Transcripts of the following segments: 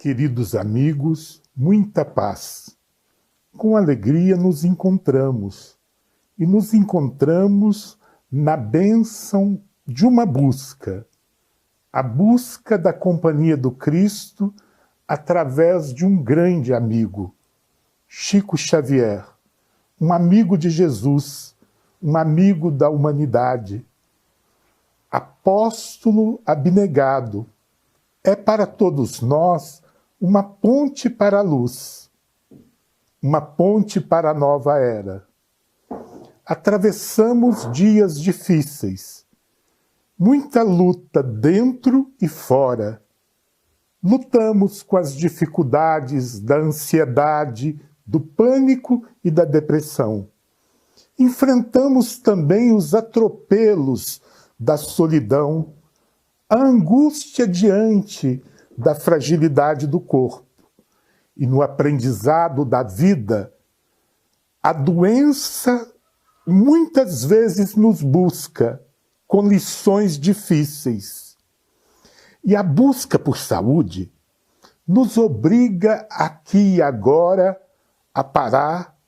Queridos amigos, muita paz. Com alegria nos encontramos, e nos encontramos na bênção de uma busca, a busca da companhia do Cristo através de um grande amigo, Chico Xavier, um amigo de Jesus, um amigo da humanidade, apóstolo abnegado, é para todos nós uma ponte para a luz, uma ponte para a nova era. Atravessamos dias difíceis, muita luta dentro e fora. Lutamos com as dificuldades da ansiedade, do pânico e da depressão. Enfrentamos também os atropelos da solidão, a angústia diante da fragilidade do corpo. E no aprendizado da vida, a doença muitas vezes nos busca com lições difíceis. E a busca por saúde nos obriga aqui e agora a parar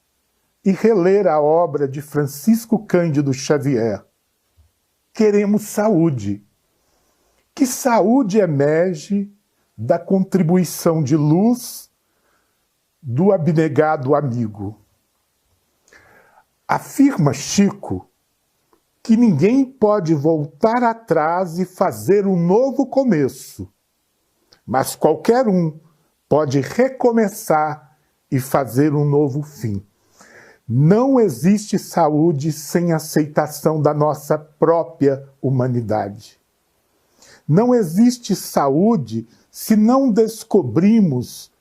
e reler a obra de Francisco Cândido Xavier. Queremos saúde. Que saúde emerge da contribuição de luz do abnegado amigo. Afirma Chico que ninguém pode voltar atrás e fazer um novo começo, mas qualquer um pode recomeçar e fazer um novo fim. Não existe saúde sem aceitação da nossa própria humanidade. Não existe saúde se não descobrimos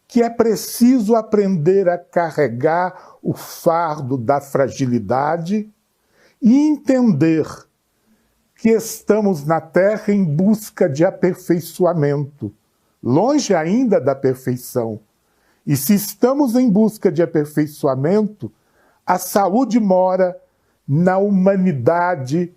que é preciso aprender a carregar o fardo da fragilidade e entender que estamos na Terra em busca de aperfeiçoamento, longe ainda da perfeição. E se estamos em busca de aperfeiçoamento, a saúde mora na humanidade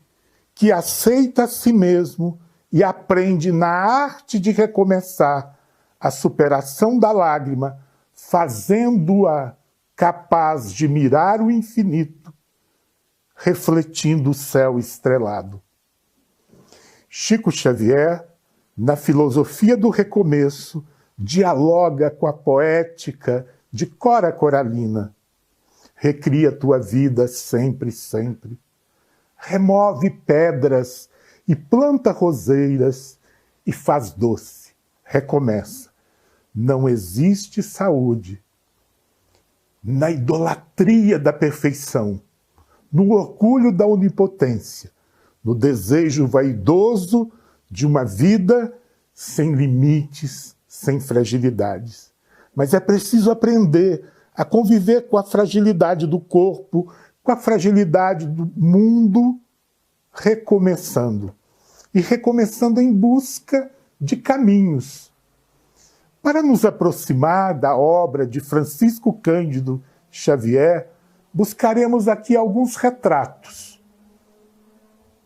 que aceita a si mesmo e aprende na arte de recomeçar a superação da lágrima, fazendo-a capaz de mirar o infinito, refletindo o céu estrelado. Chico Xavier, na filosofia do recomeço, dialoga com a poética de Cora Coralina. Recria tua vida sempre, sempre. Remove pedras e planta roseiras e faz doce. Recomeça. Não existe saúde na idolatria da perfeição, no orgulho da onipotência, no desejo vaidoso de uma vida sem limites, sem fragilidades. Mas é preciso aprender a conviver com a fragilidade do corpo, com a fragilidade do mundo, recomeçando. E recomeçando em busca de caminhos. Para nos aproximar da obra de Francisco Cândido Xavier, buscaremos aqui alguns retratos.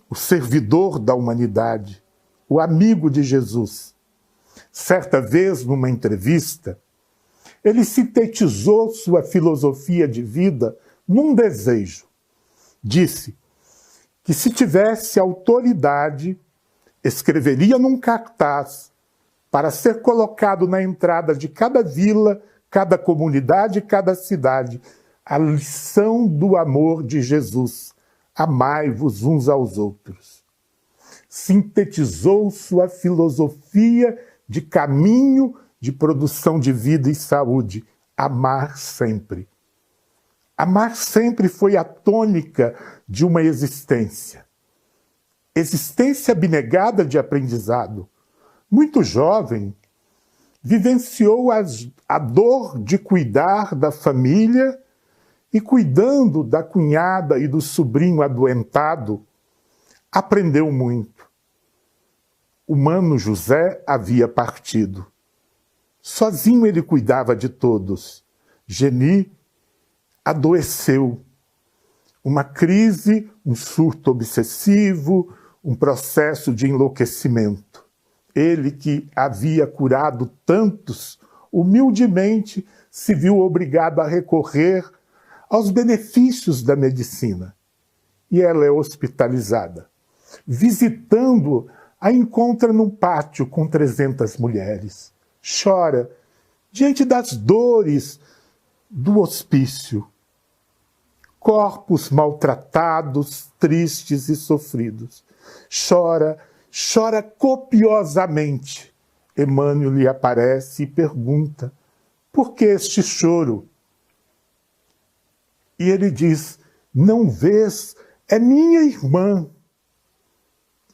O servidor da humanidade, o amigo de Jesus. Certa vez, numa entrevista, ele sintetizou sua filosofia de vida num desejo. Disse que se tivesse autoridade, escreveria num cartaz para ser colocado na entrada de cada vila, cada comunidade, cada cidade, a lição do amor de Jesus. Amai-vos uns aos outros. Sintetizou sua filosofia de caminho de produção de vida e saúde. Amar sempre. Amar sempre foi a tônica de uma existência. Existência abnegada de aprendizado. Muito jovem, vivenciou a dor de cuidar da família e, cuidando da cunhada e do sobrinho adoentado, aprendeu muito. O mano José havia partido. Sozinho ele cuidava de todos. Geni adoeceu. Uma crise, um surto obsessivo, um processo de enlouquecimento. Ele que havia curado tantos, humildemente se viu obrigado a recorrer aos benefícios da medicina. E ela é hospitalizada. Visitando, a encontra num pátio com 300 mulheres. Chora diante das dores do hospício. Corpos maltratados, tristes e sofridos. Chora copiosamente. Emmanuel lhe aparece e pergunta: por que este choro? E ele diz: não vês, é minha irmã.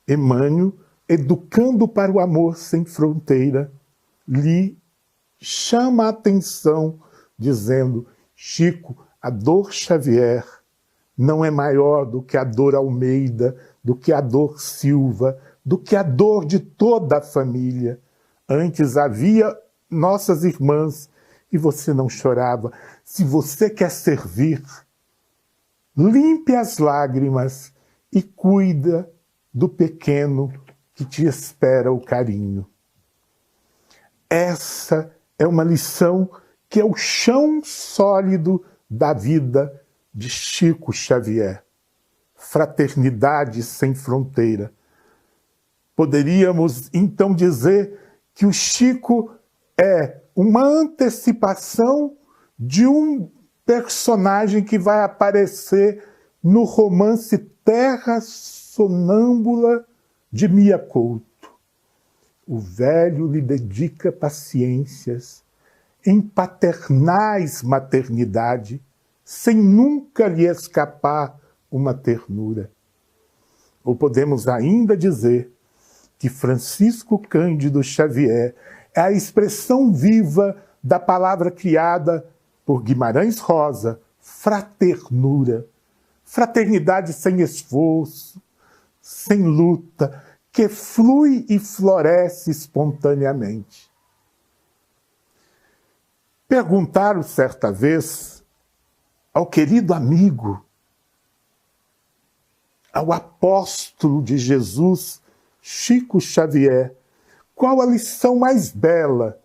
Emmanuel, educando para o amor sem fronteira, lhe chama a atenção, dizendo: Chico, a dor Xavier não é maior do que a dor Almeida, do que a dor Silva, do que a dor de toda a família. Antes havia nossas irmãs e você não chorava. Se você quer servir, limpe as lágrimas e cuida do pequeno que te espera o carinho. Essa é uma lição que é o chão sólido da vida de Chico Xavier. Fraternidade sem fronteira. Poderíamos então dizer que o Chico é uma antecipação de um personagem que vai aparecer no romance Terra Sonâmbula de Mia Couto. O velho lhe dedica paciências em paternais maternidade, sem nunca lhe escapar uma ternura. Ou podemos ainda dizer que Francisco Cândido Xavier é a expressão viva da palavra criada por Guimarães Rosa, fraternura. Fraternidade sem esforço, sem luta, que flui e floresce espontaneamente. Perguntaram certa vez ao querido amigo, ao apóstolo de Jesus, Chico Xavier, qual a lição mais bela?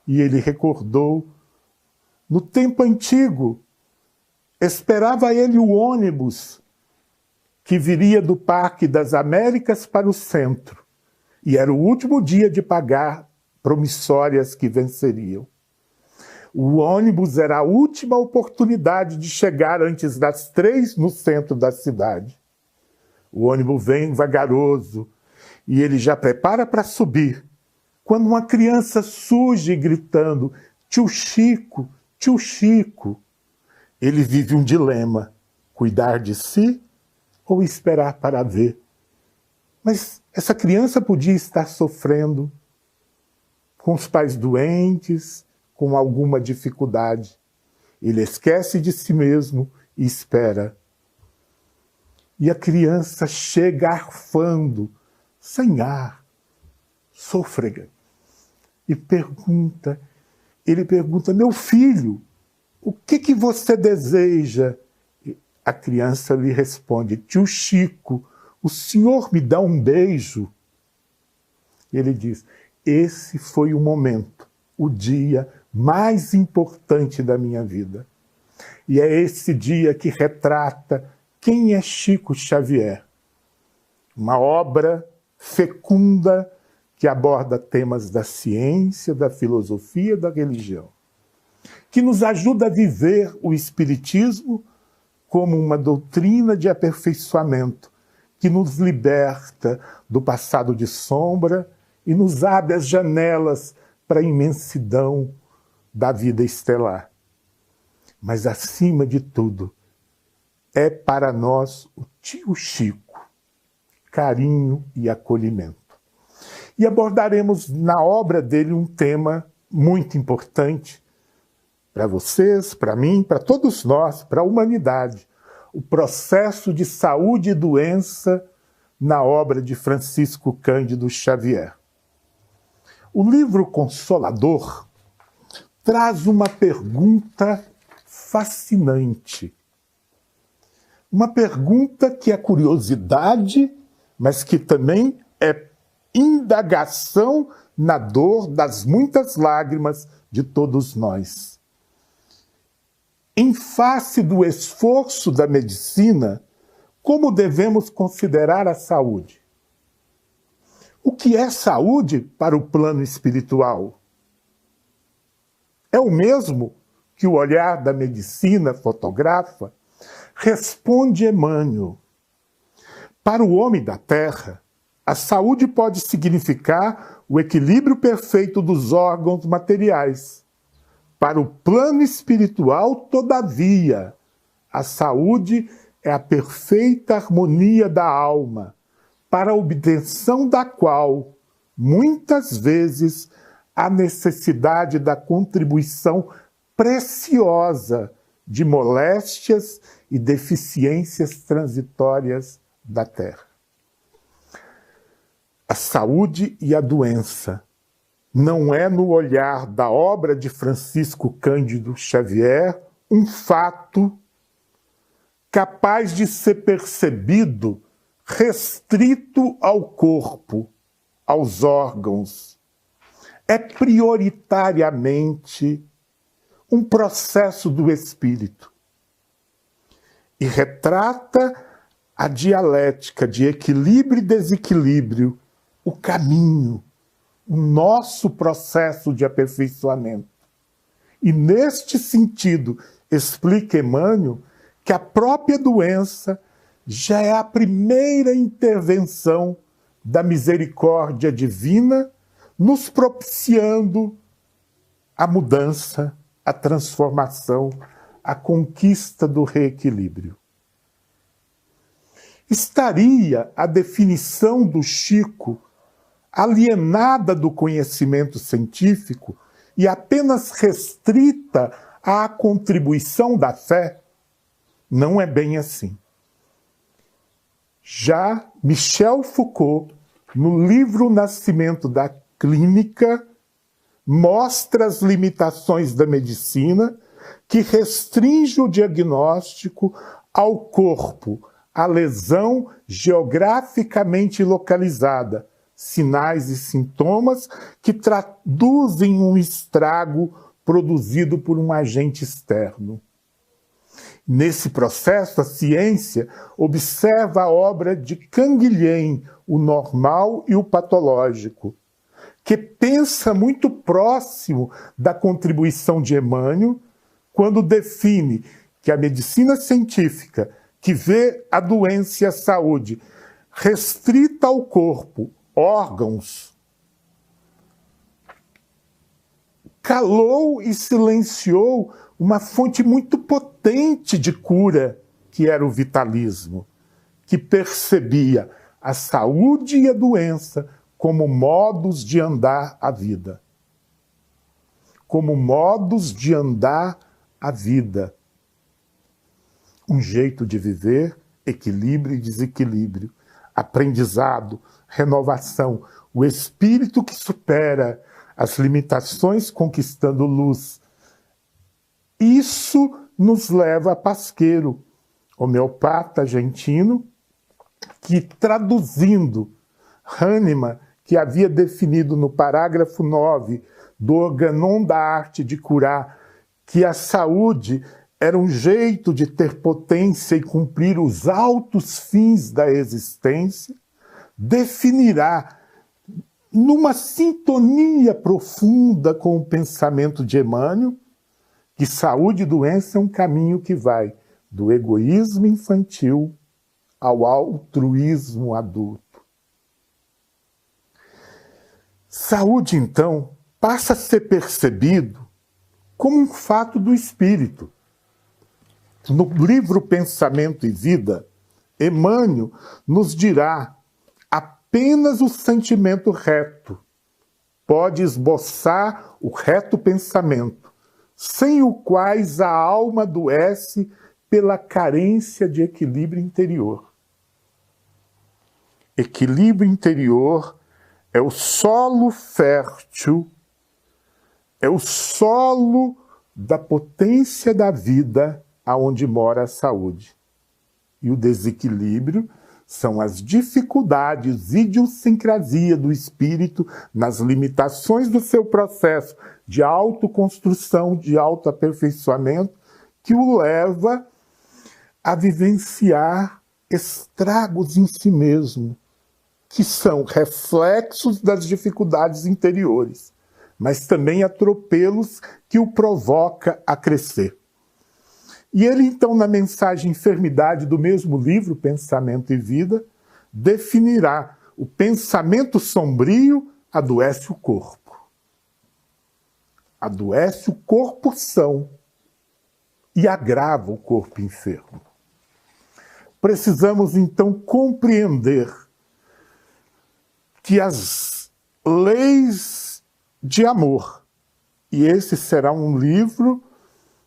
E ele recordou, no tempo antigo, esperava ele o ônibus que viria do Parque das Américas para o centro, e era o último dia de pagar promissórias que venceriam. O ônibus era a última oportunidade de chegar antes das 3 no centro da cidade. O ônibus vem vagaroso e ele já prepara para subir, quando uma criança surge gritando: tio Chico, tio Chico. Ele vive um dilema: cuidar de si ou esperar para ver. Mas essa criança podia estar sofrendo, com os pais doentes, com alguma dificuldade. Ele esquece de si mesmo e espera. E a criança chega arfando, sem ar, sôfrega, e ele pergunta: meu filho, o que você deseja? A criança lhe responde: tio Chico, o senhor me dá um beijo? E ele diz: esse foi o momento, o dia mais importante da minha vida. E é esse dia que retrata quem é Chico Xavier. Uma obra fecunda que aborda temas da ciência, da filosofia, da religião, que nos ajuda a viver o Espiritismo como uma doutrina de aperfeiçoamento, que nos liberta do passado de sombra e nos abre as janelas para a imensidão da vida estelar. Mas, acima de tudo, é para nós o tio Chico, carinho e acolhimento. E abordaremos na obra dele um tema muito importante para vocês, para mim, para todos nós, para a humanidade: o processo de saúde e doença na obra de Francisco Cândido Xavier. O livro Consolador traz uma pergunta fascinante. Uma pergunta que é curiosidade, mas que também é indagação na dor das muitas lágrimas de todos nós. Em face do esforço da medicina, como devemos considerar a saúde? O que é saúde para o plano espiritual? É o mesmo que o olhar da medicina fotografa? Responde Emmanuel. Para o homem da terra, a saúde pode significar o equilíbrio perfeito dos órgãos materiais. Para o plano espiritual, todavia, a saúde é a perfeita harmonia da alma, para a obtenção da qual, muitas vezes, há necessidade da contribuição preciosa de moléstias e deficiências transitórias da terra. A saúde e a doença não é, no olhar da obra de Francisco Cândido Xavier, um fato capaz de ser percebido restrito ao corpo, aos órgãos. É prioritariamente um processo do espírito e retrata a dialética de equilíbrio e desequilíbrio, o caminho, o nosso processo de aperfeiçoamento. E neste sentido, explica Emmanuel que a própria doença já é a primeira intervenção da misericórdia divina, nos propiciando a mudança, a transformação, a conquista do reequilíbrio. Estaria a definição do Chico alienada do conhecimento científico e apenas restrita à contribuição da fé? Não é bem assim. Já Michel Foucault, no livro Nascimento da Clínica, mostra as limitações da medicina que restringe o diagnóstico ao corpo, à lesão geograficamente localizada, sinais e sintomas que traduzem um estrago produzido por um agente externo. Nesse processo, a ciência observa a obra de Canguilhem, o normal e o patológico, que pensa muito próximo da contribuição de Emmanuel, quando define que a medicina científica, que vê a doença e a saúde restrita ao corpo, órgãos, calou e silenciou uma fonte muito potente de cura, que era o vitalismo, que percebia a saúde e a doença como modos de andar a vida. Como modos de andar a vida. Um jeito de viver, equilíbrio e desequilíbrio, aprendizado, renovação, o espírito que supera as limitações conquistando luz. Isso nos leva a Pasqueiro, homeopata argentino, que traduzindo Hahnemann, que havia definido no parágrafo 9 do Organon da Arte de Curar, que a saúde era um jeito de ter potência e cumprir os altos fins da existência, definirá, numa sintonia profunda com o pensamento de Emmanuel, que saúde e doença é um caminho que vai do egoísmo infantil ao altruísmo adulto. Saúde, então, passa a ser percebido como um fato do espírito. No livro Pensamento e Vida, Emmanuel nos dirá: apenas o sentimento reto pode esboçar o reto pensamento, sem o quais a alma adoece pela carência de equilíbrio interior. Equilíbrio interior é o solo fértil, é o solo da potência da vida aonde mora a saúde. E o desequilíbrio são as dificuldades, idiosincrasia do espírito nas limitações do seu processo de autoconstrução, de autoaperfeiçoamento, que o leva a vivenciar estragos em si mesmo, que são reflexos das dificuldades interiores, mas também atropelos que o provoca a crescer. E ele, então, na mensagem Enfermidade do mesmo livro, Pensamento e Vida, definirá: o pensamento sombrio adoece o corpo. Adoece o corpo são e agrava o corpo enfermo. Precisamos, então, compreender que as leis de amor, e esse será um livro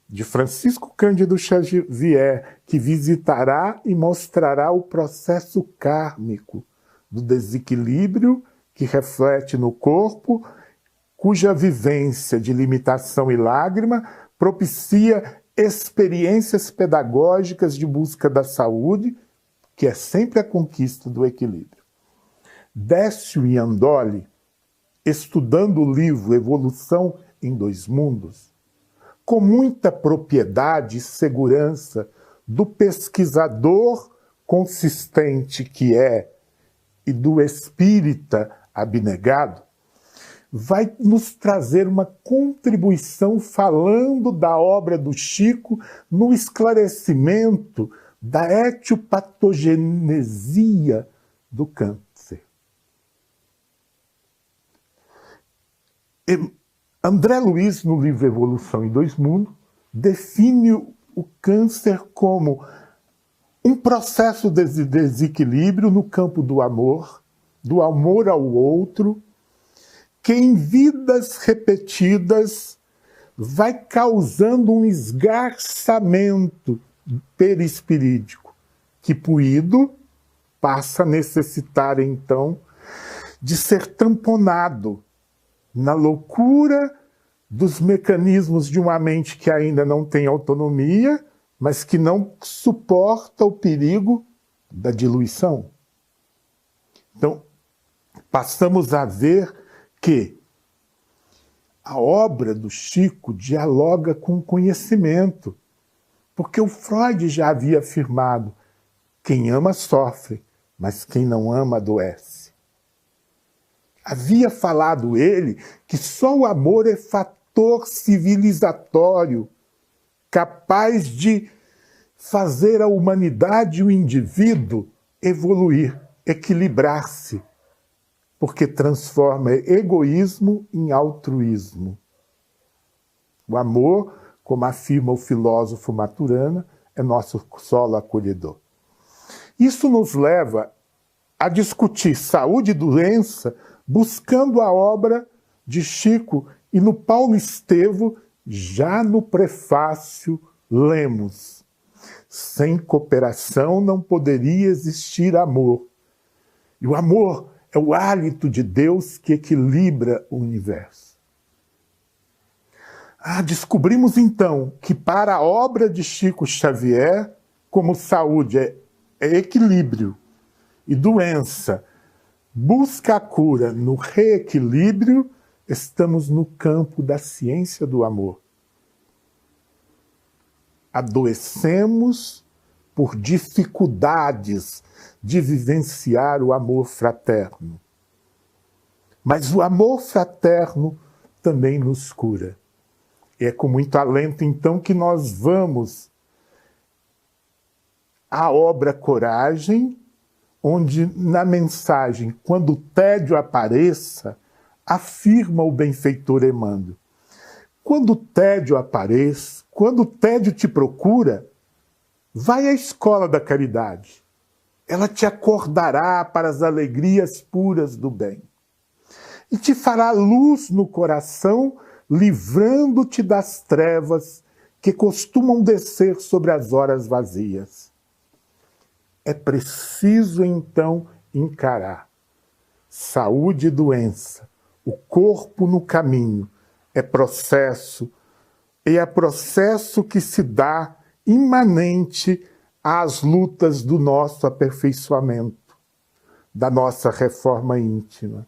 de Francisco Cândido Xavier, que visitará e mostrará o processo kármico do desequilíbrio que reflete no corpo, cuja vivência de limitação e lágrima propicia experiências pedagógicas de busca da saúde, que é sempre a conquista do equilíbrio. Décio Iandoli, estudando o livro Evolução em Dois Mundos, com muita propriedade e segurança do pesquisador consistente que é e do espírita abnegado, vai nos trazer uma contribuição falando da obra do Chico no esclarecimento da etiopatogenesia do câncer. André Luiz, no livro Evolução em Dois Mundos, define o câncer como um processo de desequilíbrio no campo do amor ao outro, que em vidas repetidas vai causando um esgarçamento perispirídico, que puído passa a necessitar então de ser tamponado na loucura dos mecanismos de uma mente que ainda não tem autonomia, mas que não suporta o perigo da diluição. Então, passamos a ver que a obra do Chico dialoga com o conhecimento, porque o Freud já havia afirmado: quem ama sofre, mas quem não ama adoece. Havia falado ele que só o amor é fator civilizatório capaz de fazer a humanidade e o indivíduo evoluir, equilibrar-se, porque transforma egoísmo em altruísmo. O amor, como afirma o filósofo Maturana, é nosso solo acolhedor. Isso nos leva a discutir saúde e doença buscando a obra de Chico, e no Paulo Estevo, já no prefácio, lemos: sem cooperação não poderia existir amor. E o amor é o hálito de Deus que equilibra o universo. Descobrimos então que para a obra de Chico Xavier, como saúde é equilíbrio e doença busca a cura no reequilíbrio, estamos no campo da ciência do amor. Adoecemos por dificuldades de vivenciar o amor fraterno. Mas o amor fraterno também nos cura. E é com muito alento, então, que nós vamos à obra Coragem, onde, na mensagem, quando o tédio apareça, afirma o benfeitor Emmanuel: quando o tédio apareça, quando o tédio te procura, vai à escola da caridade. Ela te acordará para as alegrias puras do bem. E te fará luz no coração, livrando-te das trevas que costumam descer sobre as horas vazias. É preciso, então, encarar saúde e doença, o corpo no caminho. É processo que se dá imanente às lutas do nosso aperfeiçoamento, da nossa reforma íntima.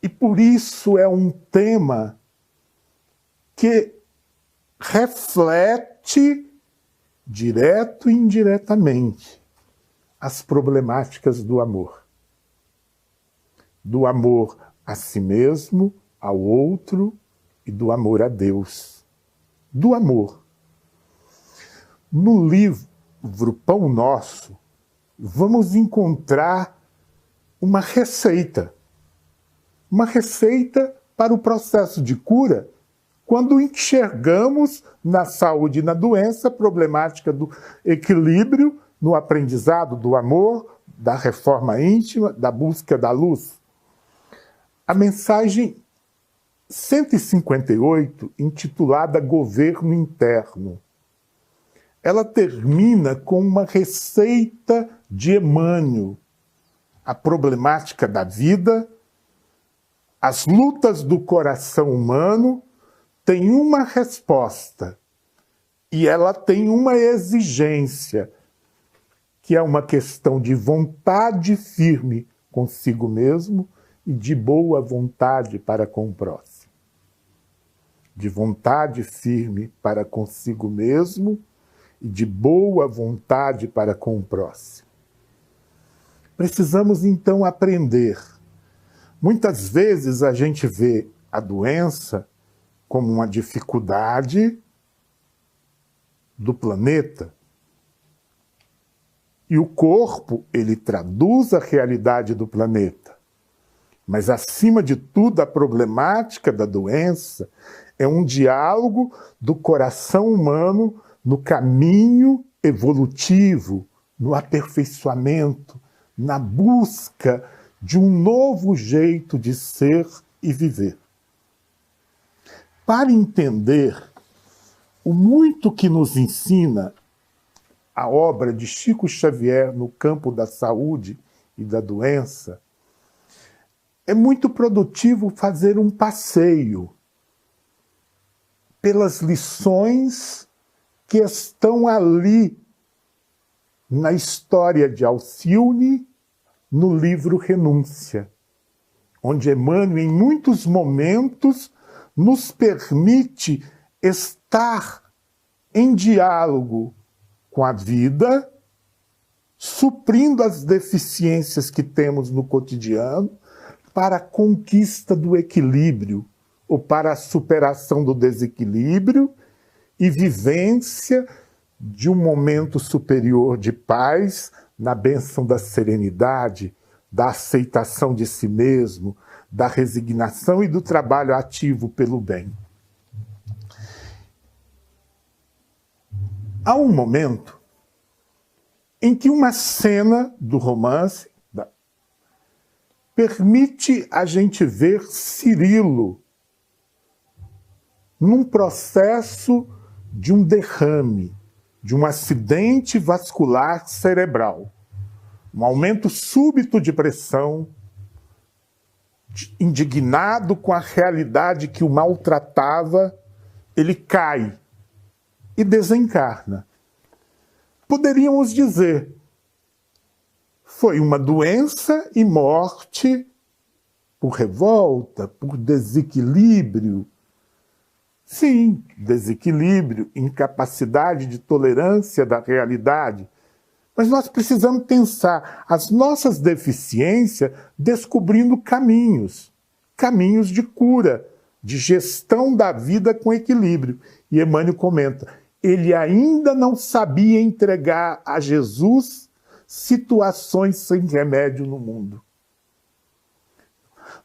E por isso é um tema que reflete, direto e indiretamente, as problemáticas do amor. Do amor a si mesmo, ao outro e do amor a Deus. Do amor. No livro Pão Nosso, vamos encontrar uma receita. Uma receita para o processo de cura, quando enxergamos na saúde e na doença a problemática do equilíbrio no aprendizado do amor, da reforma íntima, da busca da luz. A mensagem 158, intitulada Governo Interno, ela termina com uma receita de Emmanuel. A problemática da vida, as lutas do coração humano têm uma resposta e ela tem uma exigência, que é uma questão de vontade firme consigo mesmo e de boa vontade para com o próximo. De vontade firme para consigo mesmo e de boa vontade para com o próximo. Precisamos então aprender. Muitas vezes a gente vê a doença como uma dificuldade do planeta. E o corpo, ele traduz a realidade do planeta. Mas, acima de tudo, a problemática da doença é um diálogo do coração humano no caminho evolutivo, no aperfeiçoamento, na busca de um novo jeito de ser e viver. Para entender o muito que nos ensina a obra de Chico Xavier no campo da saúde e da doença, é muito produtivo fazer um passeio pelas lições que estão ali na história de Alcione, no livro Renúncia, onde Emmanuel, em muitos momentos, nos permite estar em diálogo com a vida, suprindo as deficiências que temos no cotidiano, para a conquista do equilíbrio, ou para a superação do desequilíbrio e vivência de um momento superior de paz, na bênção da serenidade, da aceitação de si mesmo, da resignação e do trabalho ativo pelo bem. Há um momento em que uma cena do romance permite a gente ver Cirilo num processo de um derrame, de um acidente vascular cerebral, um aumento súbito de pressão, indignado com a realidade que o maltratava, ele cai e desencarna. Poderíamos dizer, foi uma doença e morte por revolta, por desequilíbrio. Sim, desequilíbrio, incapacidade de tolerância da realidade. Mas nós precisamos pensar as nossas deficiências descobrindo caminhos de cura, de gestão da vida com equilíbrio. E Emmanuel comenta, ele ainda não sabia entregar a Jesus situações sem remédio no mundo.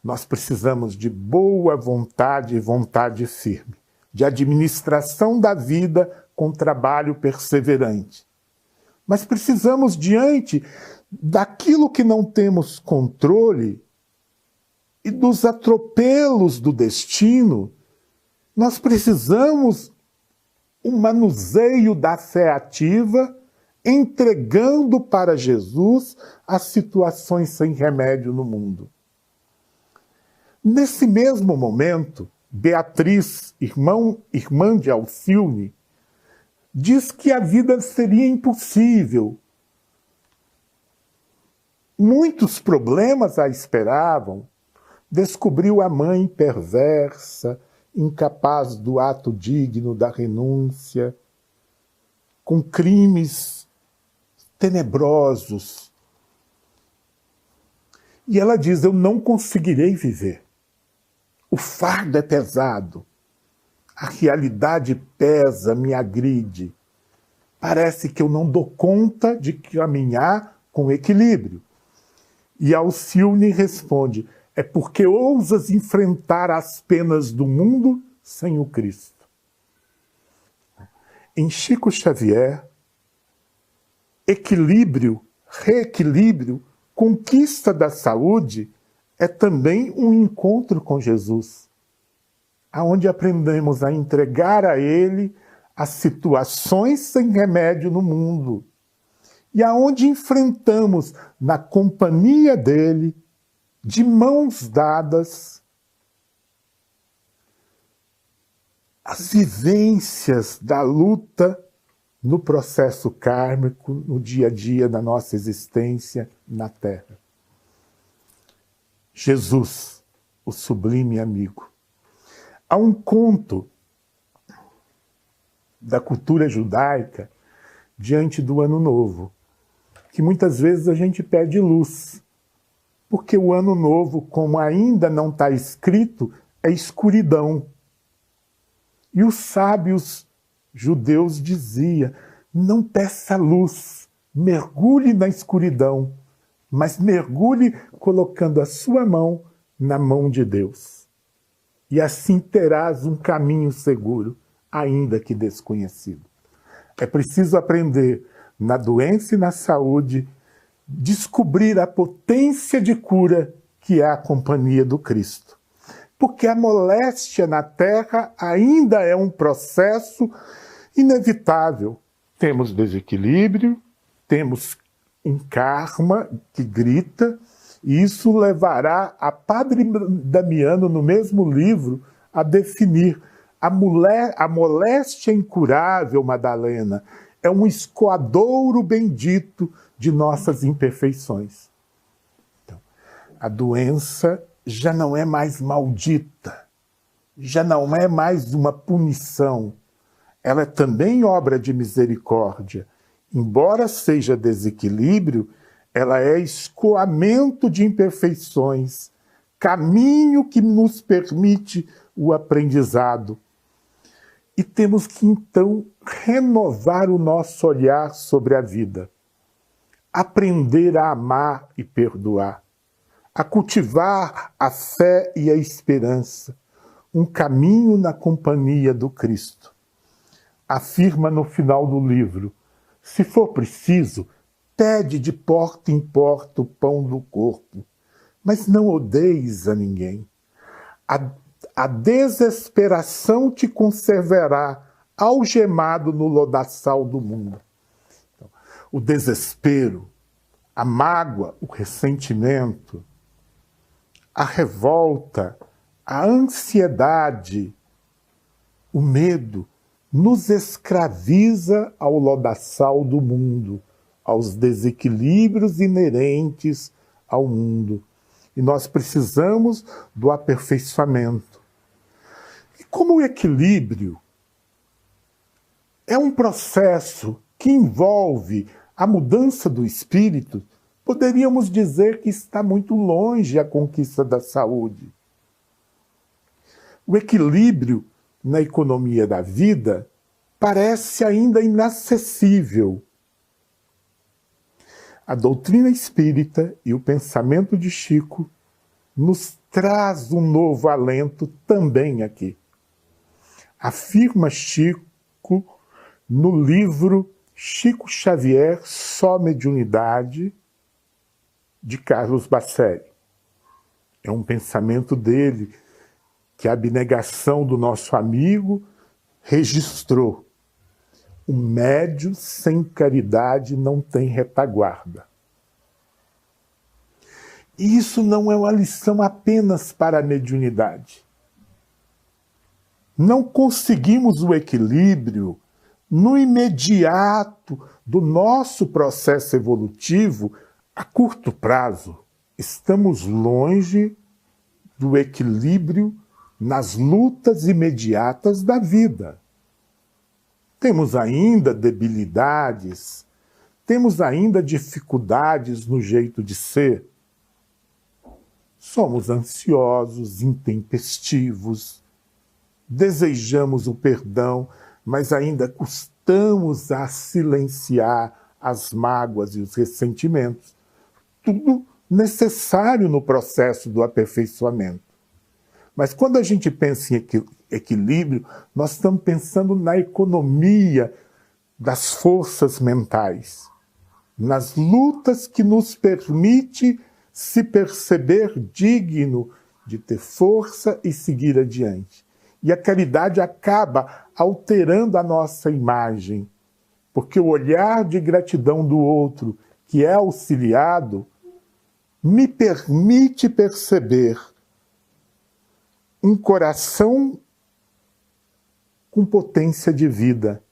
Nós precisamos de boa vontade e vontade firme, de administração da vida com trabalho perseverante. Mas precisamos, diante daquilo que não temos controle e dos atropelos do destino, nós precisamos um manuseio da fé ativa, entregando para Jesus as situações sem remédio no mundo. Nesse mesmo momento, Beatriz, irmã de Alcione, diz que a vida seria impossível. Muitos problemas a esperavam. Descobriu a mãe perversa, incapaz do ato digno da renúncia, com crimes tenebrosos. E ela diz, eu não conseguirei viver. O fardo é pesado. A realidade pesa, me agride. Parece que eu não dou conta de caminhar com equilíbrio. E Alcione responde, é porque ousas enfrentar as penas do mundo sem o Cristo. Em Chico Xavier, equilíbrio, reequilíbrio, conquista da saúde é também um encontro com Jesus, aonde aprendemos a entregar a Ele as situações sem remédio no mundo e aonde enfrentamos na companhia dele, de mãos dadas, as vivências da luta no processo kármico, no dia a dia da nossa existência na Terra. Jesus, o sublime amigo. Há um conto da cultura judaica diante do Ano Novo, que muitas vezes a gente pede luz, porque o Ano Novo, como ainda não está escrito, é escuridão. E os sábios judeus diziam, não peça luz, mergulhe na escuridão, mas mergulhe colocando a sua mão na mão de Deus. E assim terás um caminho seguro, ainda que desconhecido. É preciso aprender, na doença e na saúde, descobrir a potência de cura que é a companhia do Cristo. Porque a moléstia na Terra ainda é um processo inevitável. Temos desequilíbrio, temos um karma que grita, e isso levará a Padre Damiano, no mesmo livro, a definir a moléstia incurável, Madalena, é um escoadouro bendito de nossas imperfeições. Então, a doença já não é mais maldita, já não é mais uma punição. Ela é também obra de misericórdia. Embora seja desequilíbrio, ela é escoamento de imperfeições, caminho que nos permite o aprendizado. E temos que, então, renovar o nosso olhar sobre a vida. Aprender a amar e perdoar. A cultivar a fé e a esperança. Um caminho na companhia do Cristo. Afirma no final do livro, se for preciso, pede de porta em porta o pão do corpo, mas não odeies a ninguém. A desesperação te conservará algemado no lodaçal do mundo. Então, o desespero, a mágoa, o ressentimento, a revolta, a ansiedade, o medo, nos escraviza ao lodaçal do mundo, aos desequilíbrios inerentes ao mundo. E nós precisamos do aperfeiçoamento. E como o equilíbrio é um processo que envolve a mudança do espírito, poderíamos dizer que está muito longe a conquista da saúde. O equilíbrio na economia da vida parece ainda inacessível. A doutrina espírita e o pensamento de Chico nos traz um novo alento também aqui. Afirma Chico no livro Chico Xavier, Só Mediunidade, de Carlos Bacelli. É um pensamento dele que a abnegação do nosso amigo registrou. O médium sem caridade não tem retaguarda. E isso não é uma lição apenas para a mediunidade. Não conseguimos o equilíbrio no imediato do nosso processo evolutivo, a curto prazo, estamos longe do equilíbrio nas lutas imediatas da vida. Temos ainda debilidades, temos ainda dificuldades no jeito de ser. Somos ansiosos, intempestivos, desejamos o perdão, mas ainda custamos a silenciar as mágoas e os ressentimentos. Tudo necessário no processo do aperfeiçoamento. Mas quando a gente pensa em equilíbrio, nós estamos pensando na economia das forças mentais, nas lutas que nos permite se perceber digno de ter força e seguir adiante. E a caridade acaba alterando a nossa imagem, porque o olhar de gratidão do outro, que é auxiliado, me permite perceber um coração com potência de vida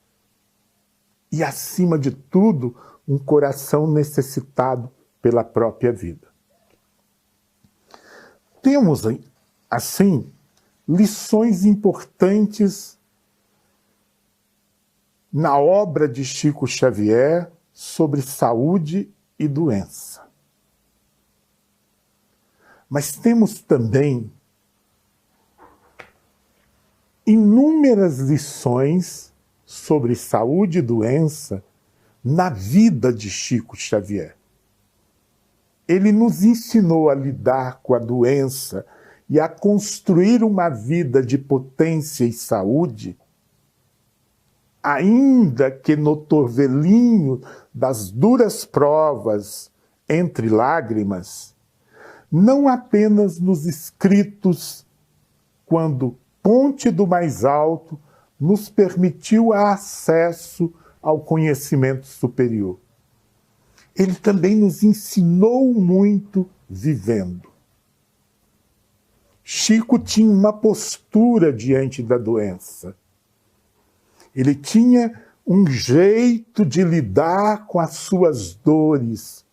e, acima de tudo, um coração necessitado pela própria vida. Temos, assim, lições importantes na obra de Chico Xavier sobre saúde e doença. Mas temos também inúmeras lições sobre saúde e doença na vida de Chico Xavier. Ele nos ensinou a lidar com a doença e a construir uma vida de potência e saúde, ainda que no torvelinho das duras provas, entre lágrimas, não apenas nos escritos, quando Ponte do Mais Alto nos permitiu acesso ao conhecimento superior. Ele também nos ensinou muito vivendo. Chico tinha uma postura diante da doença. Ele tinha um jeito de lidar com as suas dores,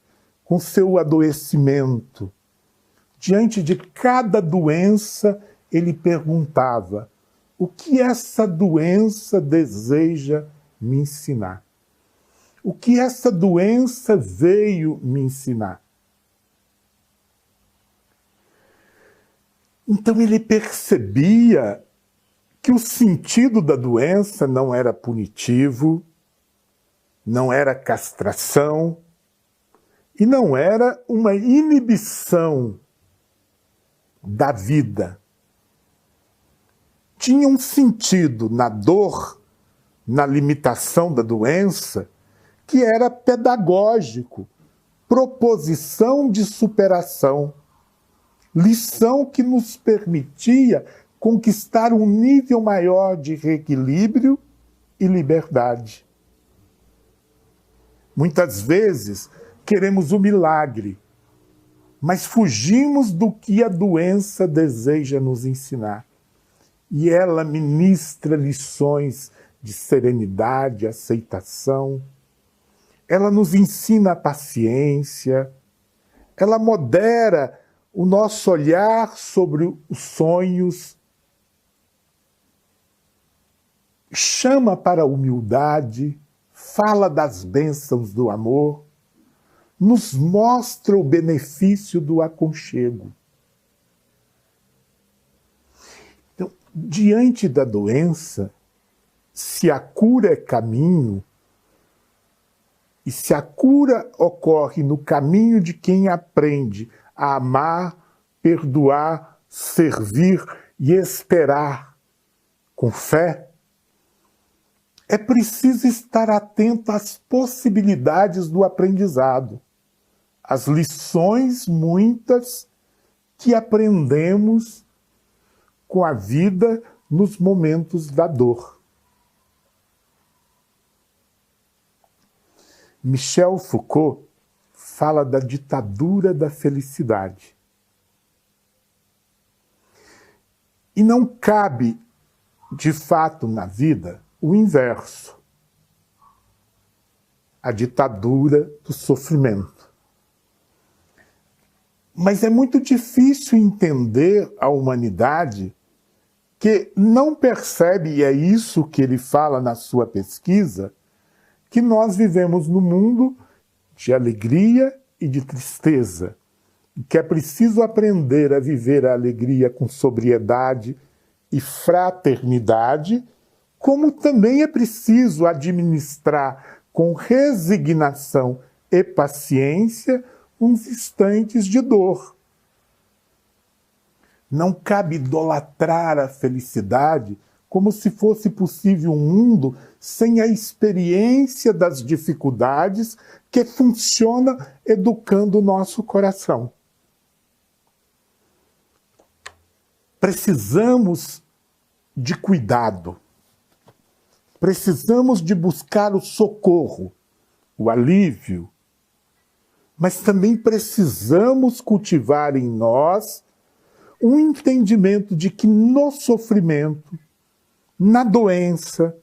com seu adoecimento. Diante de cada doença, ele perguntava: o que essa doença deseja me ensinar? O que essa doença veio me ensinar? Então ele percebia que o sentido da doença não era punitivo, não era castração e não era uma inibição da vida. Tinha um sentido na dor, na limitação da doença, que era pedagógico, proposição de superação, lição que nos permitia conquistar um nível maior de reequilíbrio e liberdade. Muitas vezes queremos o milagre, mas fugimos do que a doença deseja nos ensinar. E ela ministra lições de serenidade, aceitação. Ela nos ensina a paciência. Ela modera o nosso olhar sobre os sonhos. Chama para a humildade, fala das bênçãos do amor, nos mostra o benefício do aconchego. Então, diante da doença, se a cura é caminho, e se a cura ocorre no caminho de quem aprende a amar, perdoar, servir e esperar com fé, é preciso estar atento às possibilidades do aprendizado, às lições muitas que aprendemos com a vida nos momentos da dor. Michel Foucault fala da ditadura da felicidade. E não cabe, de fato, na vida, o inverso. a ditadura do sofrimento. Mas é muito difícil entender a humanidade que não percebe, e é isso que ele fala na sua pesquisa, que nós vivemos num mundo de alegria e de tristeza, e que é preciso aprender a viver a alegria com sobriedade e fraternidade, como também é preciso administrar com resignação e paciência uns instantes de dor. Não cabe idolatrar a felicidade como se fosse possível um mundo sem a experiência das dificuldades que funciona educando o nosso coração. Precisamos de cuidado. Precisamos de buscar o socorro, o alívio, mas também precisamos cultivar em nós um entendimento de que no sofrimento, na doença,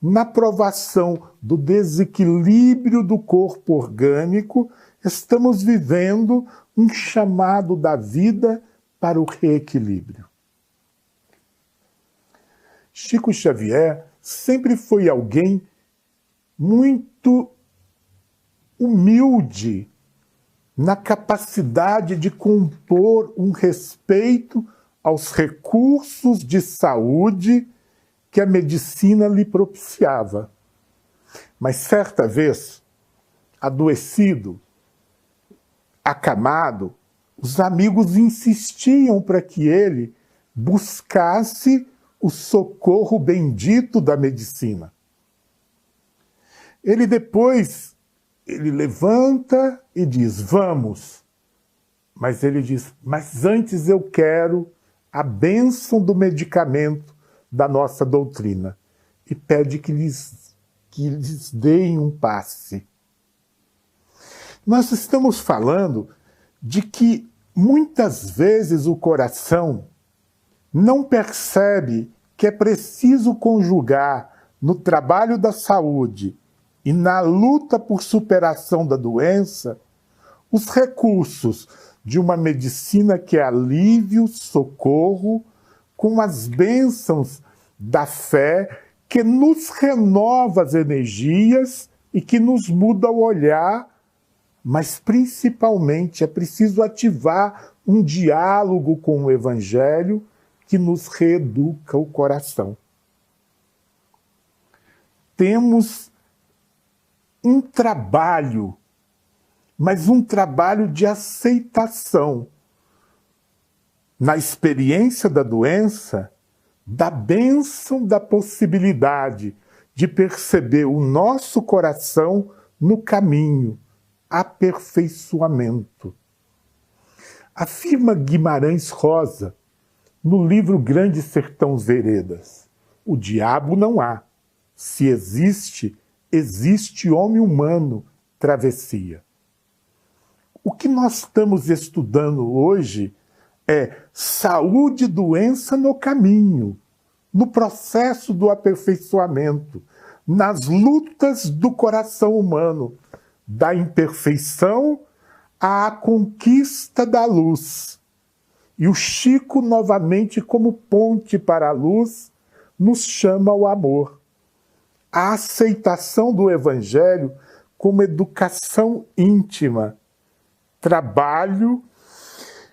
na provação do desequilíbrio do corpo orgânico, estamos vivendo um chamado da vida para o reequilíbrio. Chico Xavier sempre foi alguém muito humilde na capacidade de compor um respeito aos recursos de saúde que a medicina lhe propiciava. Mas certa vez, adoecido, acamado, os amigos insistiam para que ele buscasse o socorro bendito da medicina. Ele levanta e diz, vamos. Mas ele diz, mas antes eu quero a bênção do medicamento da nossa doutrina. E pede que lhes deem um passe. Nós estamos falando de que muitas vezes o coração não percebe que é preciso conjugar no trabalho da saúde e na luta por superação da doença os recursos de uma medicina que é alívio, socorro, com as bênçãos da fé que nos renova as energias e que nos muda o olhar, mas principalmente é preciso ativar um diálogo com o Evangelho que nos reeduca o coração. Temos um trabalho, mas um trabalho de aceitação na experiência da doença, da bênção da possibilidade de perceber o nosso coração no caminho, aperfeiçoamento. Afirma Guimarães Rosa, no livro Grande Sertão Veredas, o diabo não há. Se existe, existe homem humano, travessia. O que nós estamos estudando hoje é saúde e doença no caminho, no processo do aperfeiçoamento, nas lutas do coração humano, da imperfeição à conquista da luz. E o Chico, novamente, como ponte para a luz, nos chama ao amor. A aceitação do Evangelho como educação íntima, trabalho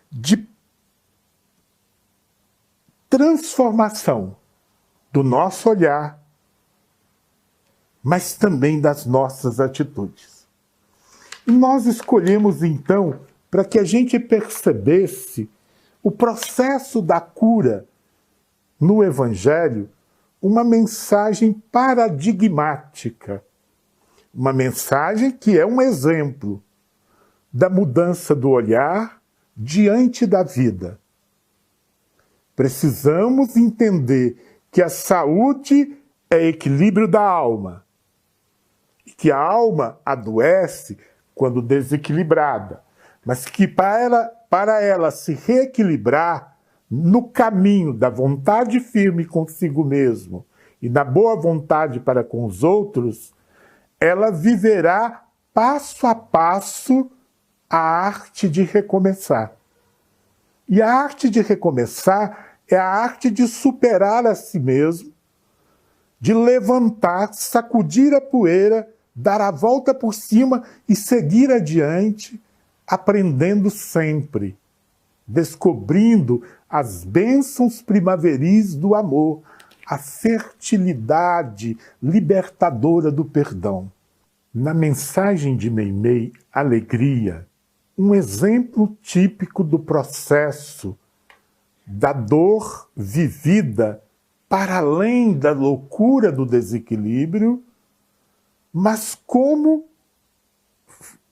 de transformação do nosso olhar, mas também das nossas atitudes. E nós escolhemos, então, para que a gente percebesse o processo da cura no Evangelho, uma mensagem paradigmática, uma mensagem que é um exemplo da mudança do olhar diante da vida. Precisamos entender que a saúde é equilíbrio da alma, e que a alma adoece quando desequilibrada, mas que para ela se reequilibrar no caminho da vontade firme consigo mesmo e da boa vontade para com os outros, ela viverá passo a passo a arte de recomeçar. E a arte de recomeçar é a arte de superar a si mesmo, de levantar, sacudir a poeira, dar a volta por cima e seguir adiante, aprendendo sempre, descobrindo as bênçãos primaveris do amor, a fertilidade libertadora do perdão. Na mensagem de Meimei, Alegria, um exemplo típico do processo da dor vivida para além da loucura do desequilíbrio, mas como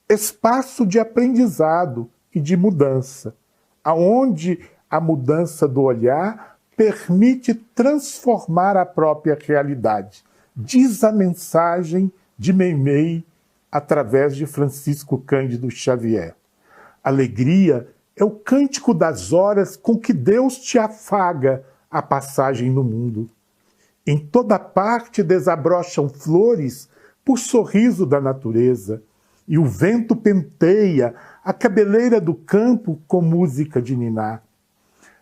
espaço de aprendizado e de mudança, aonde a mudança do olhar permite transformar a própria realidade. Diz a mensagem de Meimei através de Francisco Cândido Xavier. Alegria é o cântico das horas com que Deus te afaga a passagem no mundo. Em toda parte desabrocham flores por sorriso da natureza, e o vento penteia a cabeleira do campo com música de ninar.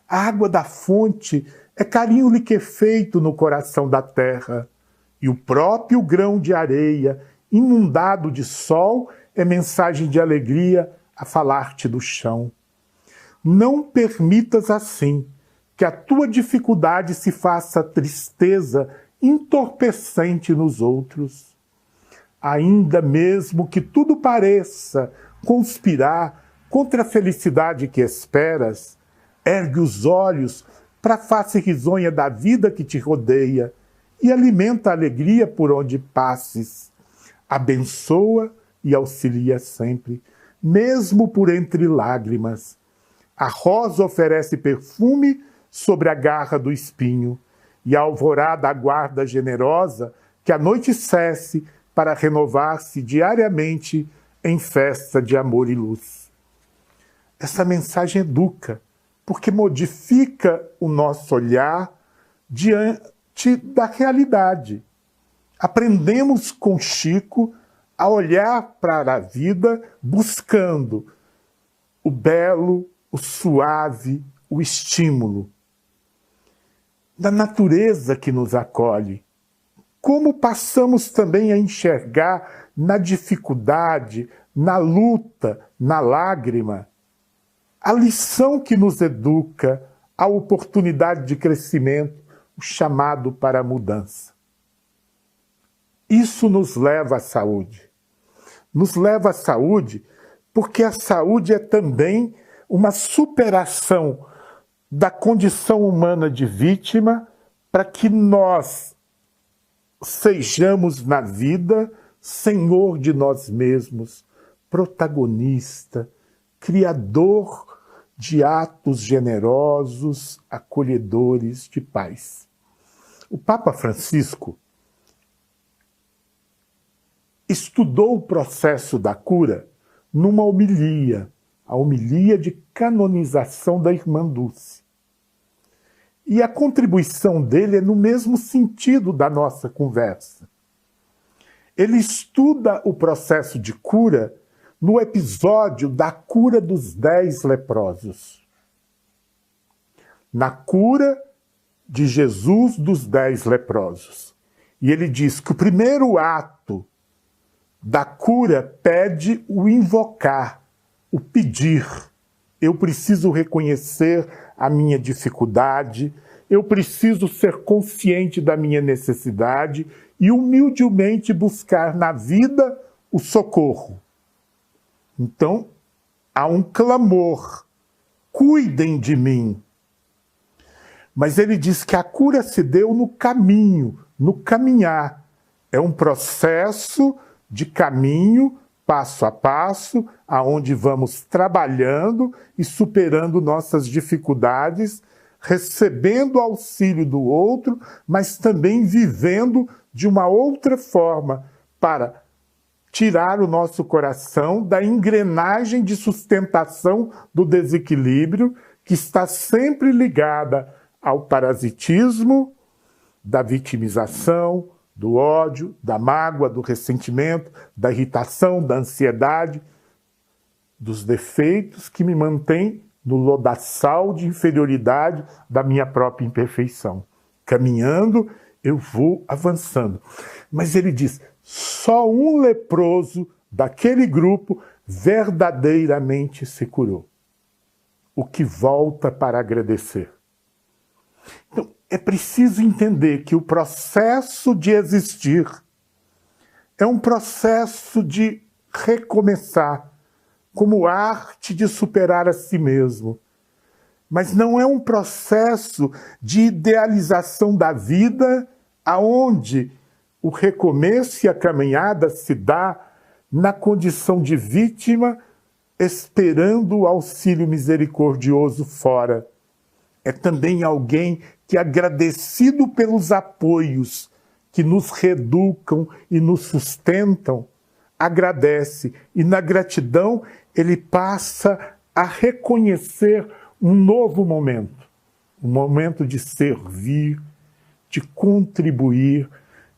A água da fonte é carinho liquefeito no coração da terra, e o próprio grão de areia, inundado de sol, é mensagem de alegria a falar-te do chão. Não permitas assim que a tua dificuldade se faça tristeza entorpecente nos outros. Ainda mesmo que tudo pareça conspirar contra a felicidade que esperas, ergue os olhos para a face risonha da vida que te rodeia e alimenta a alegria por onde passes. Abençoa e auxilia sempre, mesmo por entre lágrimas. A rosa oferece perfume sobre a garra do espinho, e a alvorada aguarda generosa que a noite cesse para renovar-se diariamente em festa de amor e luz. Essa mensagem educa, porque modifica o nosso olhar diante da realidade. Aprendemos com Chico a olhar para a vida buscando o belo, o suave, o estímulo da natureza que nos acolhe. Como passamos também a enxergar na dificuldade, na luta, na lágrima, a lição que nos educa, a oportunidade de crescimento, o chamado para a mudança. Isso nos leva à saúde. Nos leva à saúde porque a saúde é também uma superação da condição humana de vítima para que nós sejamos na vida senhor de nós mesmos, protagonista, criador de atos generosos, acolhedores de paz. O Papa Francisco estudou o processo da cura numa homilia, a homilia de canonização da Irmã Dulce. E a contribuição dele é no mesmo sentido da nossa conversa. Ele estuda o processo de cura no episódio da cura dos 10 leprosos. Na cura de Jesus dos 10 leprosos. E ele diz que o primeiro ato da cura pede o invocar, o pedir. Eu preciso reconhecer a minha dificuldade, eu preciso ser consciente da minha necessidade e humildemente buscar na vida o socorro. Então, há um clamor, cuidem de mim. Mas ele diz que a cura se deu no caminho, no caminhar. É um processo de caminho, passo a passo, aonde vamos trabalhando e superando nossas dificuldades, recebendo auxílio do outro, mas também vivendo de uma outra forma para tirar o nosso coração da engrenagem de sustentação do desequilíbrio que está sempre ligada ao parasitismo, da vitimização, do ódio, da mágoa, do ressentimento, da irritação, da ansiedade, dos defeitos que me mantêm no lodaçal de inferioridade da minha própria imperfeição. Caminhando, eu vou avançando. Mas ele diz, só um leproso daquele grupo verdadeiramente se curou. O que volta para agradecer. Então, é preciso entender que o processo de existir é um processo de recomeçar, como arte de superar a si mesmo. Mas não é um processo de idealização da vida, aonde o recomeço e a caminhada se dá na condição de vítima, esperando o auxílio misericordioso fora. É também alguém que, agradecido pelos apoios que nos reeducam e nos sustentam, agradece. E na gratidão ele passa a reconhecer um novo momento. Um momento de servir, de contribuir,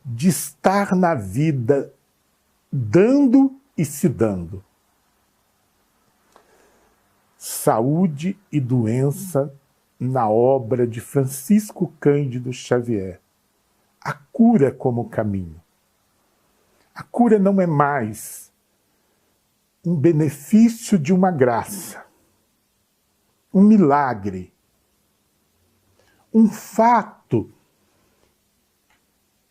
de estar na vida, dando e se dando. Saúde e doença na obra de Francisco Cândido Xavier. A cura como caminho. A cura não é mais um benefício de uma graça, um milagre, um fato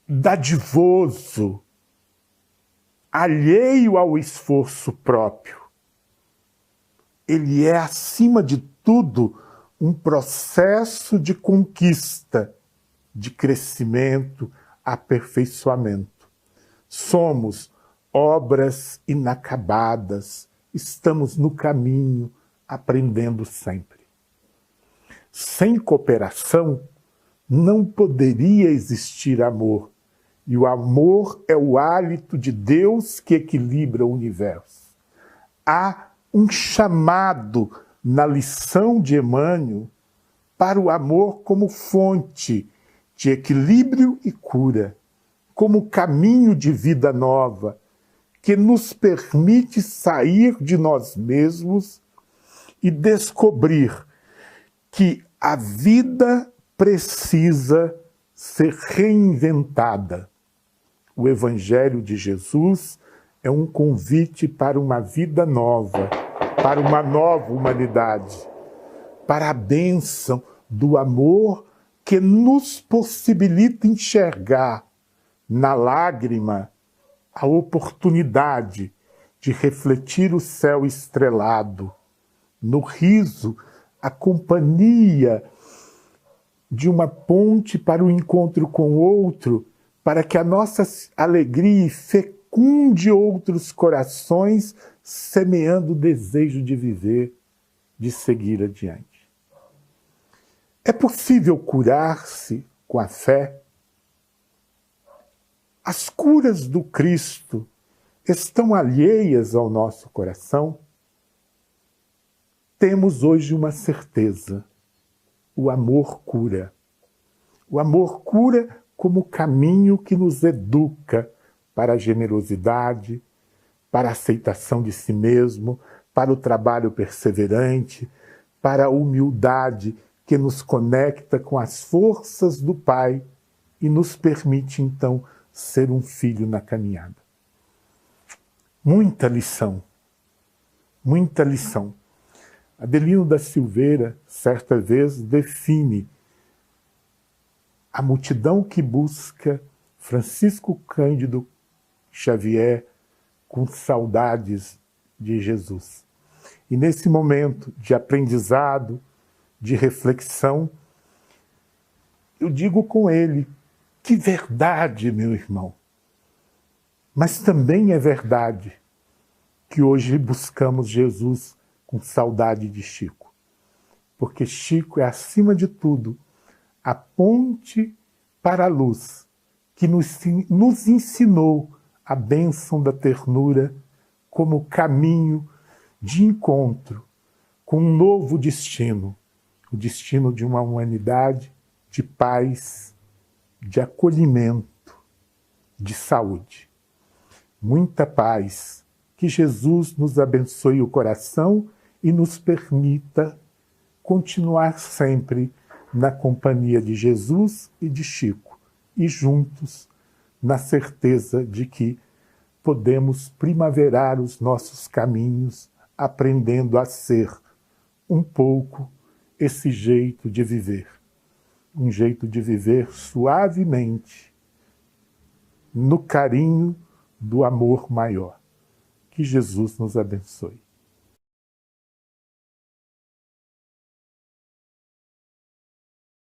dadivoso, alheio ao esforço próprio. Ele é, acima de tudo, um processo de conquista, de crescimento, aperfeiçoamento. Somos obras inacabadas, estamos no caminho, aprendendo sempre. Sem cooperação, não poderia existir amor. E o amor é o hálito de Deus que equilibra o universo. Há um chamado na lição de Emmanuel para o amor como fonte de equilíbrio e cura, como caminho de vida nova, que nos permite sair de nós mesmos e descobrir que a vida precisa ser reinventada. O Evangelho de Jesus é um convite para uma vida nova, para uma nova humanidade, para a bênção do amor que nos possibilita enxergar na lágrima a oportunidade de refletir o céu estrelado, no riso a companhia de uma ponte para o encontro com o outro, para que a nossa alegria fecunde outros corações, semeando o desejo de viver, de seguir adiante. É possível curar-se com a fé? As curas do Cristo estão alheias ao nosso coração? Temos hoje uma certeza: o amor cura. O amor cura como caminho que nos educa para a generosidade, para a aceitação de si mesmo, para o trabalho perseverante, para a humildade que nos conecta com as forças do Pai e nos permite, então, ser um filho na caminhada. Muita lição, muita lição. Adelino da Silveira, certa vez, define a multidão que busca Francisco Cândido Xavier com saudades de Jesus. E nesse momento de aprendizado, de reflexão, eu digo com ele, que verdade, meu irmão. Mas também é verdade que hoje buscamos Jesus com saudade de Chico. Porque Chico é, acima de tudo, a ponte para a luz que nos ensinou a bênção da ternura como caminho de encontro com um novo destino, o destino de uma humanidade de paz, de acolhimento, de saúde. Muita paz. Que Jesus nos abençoe o coração e nos permita continuar sempre na companhia de Jesus e de Chico, e juntos, na certeza de que podemos primaverar os nossos caminhos, aprendendo a ser um pouco esse jeito de viver. Um jeito de viver suavemente, no carinho do amor maior. Que Jesus nos abençoe.